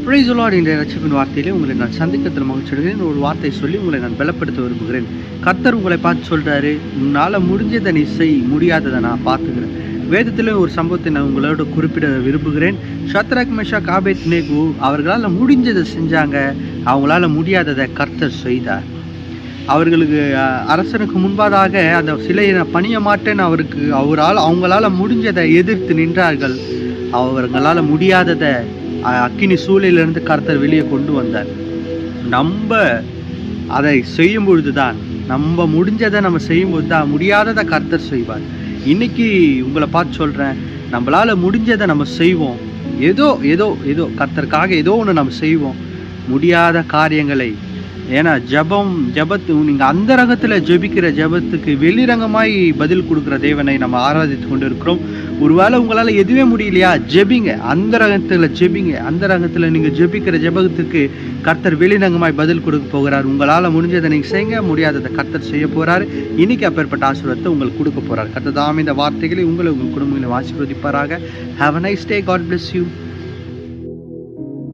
Praise the Lord. இன்றைய ரட்சிப்பின் வார்த்தையிலே உங்களை நான் சந்திக்கத்தில் மகிழ்ச்சியடைகிறேன். ஒரு வார்த்தை சொல்லி உங்களை நான் பலப்படுத்த விரும்புகிறேன். கர்த்தர் உங்களை பார்த்து சொல்றாரு, உன்னால் முடிஞ்சதை நீ செய், முடியாததை நான் பார்த்துக்கிறேன். வேதத்தில் ஒரு சம்பவத்தை நான் உங்களோட குறிப்பிட விரும்புகிறேன். ஷத்ரக் மேஷாக் ஆபேத்நேகோ அவர்களால் முடிஞ்சதை செஞ்சாங்க, அவங்களால முடியாததை கர்த்தர் செய்தார். அவர்களுக்கு அரசனுக்கு முன்பாக அந்த சிலையை நான் பணிய மாட்டேன்னு அவங்களால முடிஞ்சதை எதிர்த்து நின்றார்கள். அவர்களால் முடியாததை அக்கினி சூளையிலிருந்து கர்த்தர் வெளியே கொண்டு வந்தார். நம்ம அதை செய்யும் பொழுதுதான், நம்ம முடிஞ்சதை நம்ம செய்யும்போது தான் முடியாததை கர்த்தர் செய்வார். இன்னைக்கு உங்களை பார்த்து சொல்கிறேன், நம்மளால் முடிஞ்சதை நம்ம செய்வோம். ஏதோ ஏதோ ஏதோ கர்த்தருக்காக ஏதோ ஒன்று நம்ம செய்வோம். முடியாத காரியங்களை, ஏன்னா ஜபத்து நீங்கள் அந்த ரகத்தில் ஜெபிக்கிற ஜபத்துக்கு வெளிரங்கமாய் பதில் கொடுக்குற தேவனை நம்ம ஆராதித்து கொண்டு இருக்கிறோம். ஒருவேளை உங்களால் எதுவே முடியலையா, ஜெபிங்க, அந்த ரகத்தில் ஜெபிங்க. அந்த ரகத்தில் நீங்கள் ஜெபிக்கிற ஜபத்துக்கு கர்த்தர் வெளிரங்கமாய் பதில் கொடுக்க போகிறார். உங்களால் முடிஞ்சதை நீங்கள் செய்யுங்க, முடியாததை கர்த்தர் செய்ய போகிறார். இன்னைக்கு அப்பேற்பட்ட ஆசீர்வாதத்தை உங்களுக்கு கொடுக்க போகிறார். கர்த்தர் தாமே இந்த வார்த்தைகளை உங்கள் குடும்பங்களை ஆசீர்வதிப்பாராக. Have a nice day. God bless you.